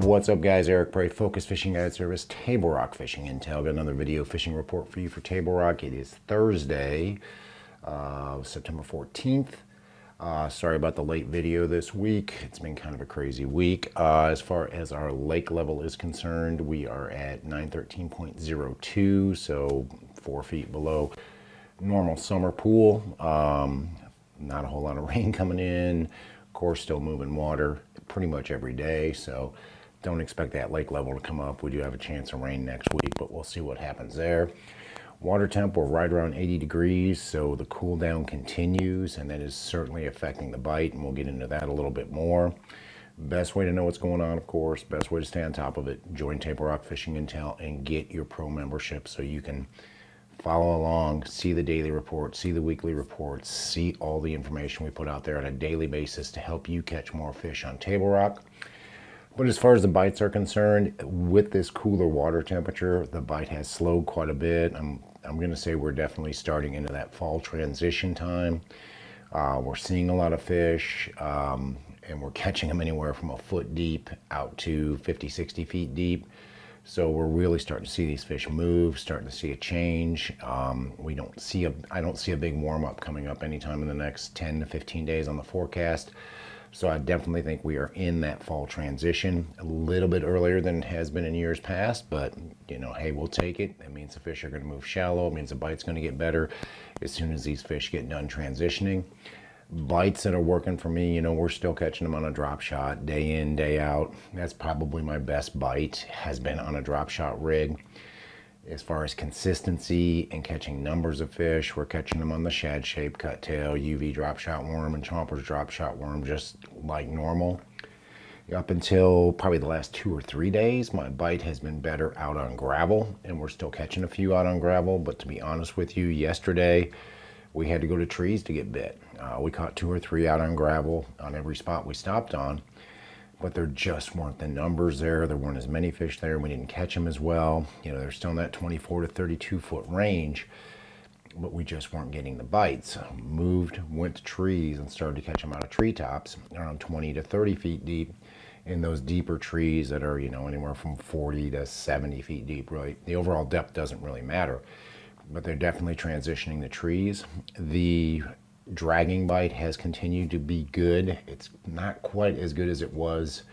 What's up, guys? Eric Bray, Focus Fishing Guide Service, Table Rock Fishing Intel. Got another video fishing report for you for Table Rock. It is Thursday, September 14th. Sorry about the late video this week. It's been kind of a crazy week. As far as our lake level is concerned, we are at 913.02, so 4 feet below normal summer pool. Not a whole lot of rain coming in. Of course, still moving water pretty much every day, so don't expect that lake level to come up. We do have a chance of rain next week, but we'll see what happens there. Water temp, we're right around 80 degrees, so the cool down continues, and that is certainly affecting the bite, and we'll get into that a little bit more. Best way to know what's going on, of course, best way to stay on top of it, join Table Rock Fishing Intel and get your pro membership so you can follow along, see the daily reports, see the weekly reports, see all the information we put out there on a daily basis to help you catch more fish on Table Rock. But as far as the bites are concerned, with this cooler water temperature, the bite has slowed quite a bit. I'm going to say we're definitely starting into that fall transition time. We're seeing a lot of fish, and we're catching them anywhere from a foot deep out to 50, 60 feet deep. So we're really starting to see these fish move, starting to see a change. I don't see a big warm up coming up anytime in the next 10 to 15 days on the forecast. So I definitely think we are in that fall transition a little bit earlier than it has been in years past, but you know, hey, we'll take it. That means the fish are going to move shallow. It means the bite's going to get better as soon as these fish get done transitioning. Bites that are working for me, you know, we're still catching them on a drop shot day in, day out. That's probably my best bite, has been on a drop shot rig. As far as consistency and catching numbers of fish, we're catching them on the shad shape, cut tail, UV drop shot worm, and Chomper's drop shot worm just like normal. Up until probably the last 2 or 3 days, my bite has been better out on gravel, and we're still catching a few out on gravel. But to be honest with you, yesterday we had to go to trees to get bit. We caught 2 or 3 out on gravel on every spot we stopped on, but there just weren't the numbers there. There weren't as many fish there. We didn't catch them as well. You know, they're still in that 24 to 32 foot range, but we just weren't getting the bites. Moved, went to trees and started to catch them out of treetops around 20 to 30 feet deep in those deeper trees that are, you know, anywhere from 40 to 70 feet deep, really. The overall depth doesn't really matter, but they're definitely transitioning the trees. The dragging bite has continued to be good. It's not quite as good as it was,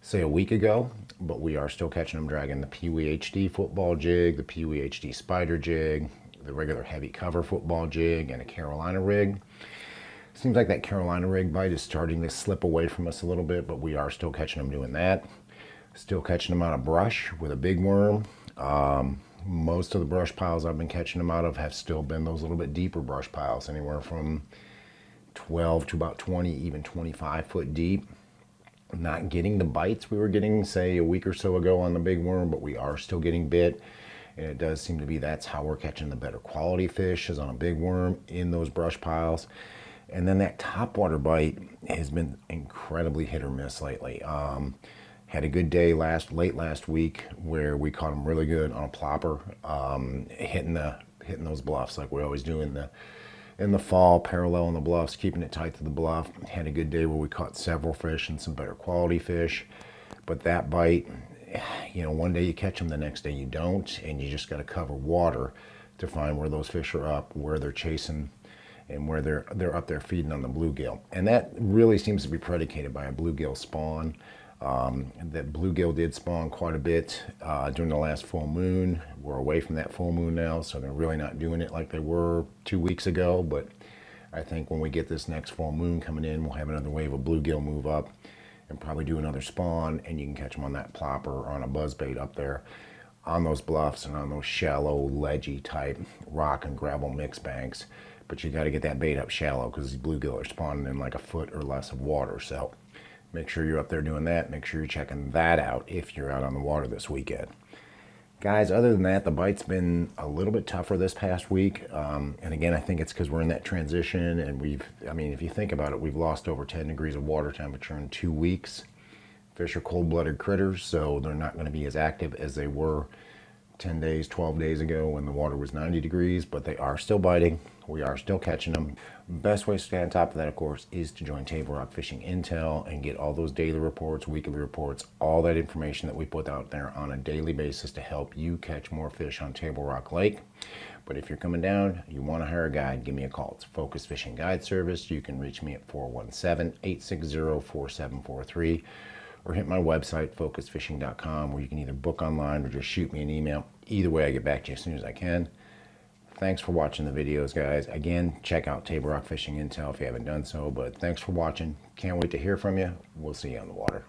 say, a week ago, but we are still catching them dragging the Pee-wee HD football jig, the Pee-wee HD spider jig, the regular heavy cover football jig, and a Carolina rig. Seems like that Carolina rig bite is starting to slip away from us a little bit, but we are still catching them doing that. Still catching them out of brush with a big worm. Most of the brush piles I've been catching them out of have still been those little bit deeper brush piles, anywhere from 12 to about 20, even 25 foot deep. Not getting the bites we were getting, say, a week or so ago on the big worm, but we are still getting bit. And it does seem to be that's how we're catching the better quality fish, is on a big worm in those brush piles. And then that topwater bite has been incredibly hit or miss lately. Had a good day late last week where we caught them really good on a plopper, hitting those bluffs like we always do in the fall, paralleling the bluffs, keeping it tight to the bluff. Had a good day where we caught several fish and some better quality fish. But that bite, you know, one day you catch them, the next day you don't, and you just got to cover water to find where those fish are up, where they're chasing, and where they're up there feeding on the bluegill. And that really seems to be predicated by a bluegill spawn. That bluegill did spawn quite a bit during the last full moon. We're away from that full moon now, so they're really not doing it like they were 2 weeks ago. But I think when we get this next full moon coming in, we'll have another wave of bluegill move up and probably do another spawn, and you can catch them on that plopper or on a buzzbait up there on those bluffs and on those shallow, ledgy type rock and gravel mix banks. But you got to get that bait up shallow because these bluegill are spawning in like a foot or less of water. So make sure you're up there doing that. Make sure you're checking that out if you're out on the water this weekend. Guys, other than that, the bite's been a little bit tougher this past week. And again, I think it's because we're in that transition, and if you think about it, we've lost over 10 degrees of water temperature in 2 weeks. Fish are cold-blooded critters, so they're not going to be as active as they were 10 days, 12 days ago when the water was 90 degrees, but they are still biting. We are still catching them. Best way to stay on top of that, of course, is to join Table Rock Fishing Intel and get all those daily reports, weekly reports, all that information that we put out there on a daily basis to help you catch more fish on Table Rock Lake. But if you're coming down, you want to hire a guide, give me a call. It's Focus Fishing Guide Service. You can reach me at 417-860-4743 or hit my website, focusfishing.com, where you can either book online or just shoot me an email. Either way, I get back to you as soon as I can. Thanks for watching the videos, guys. Again, check out Table Rock Fishing Intel if you haven't done so, but thanks for watching. Can't wait to hear from you. We'll see you on the water.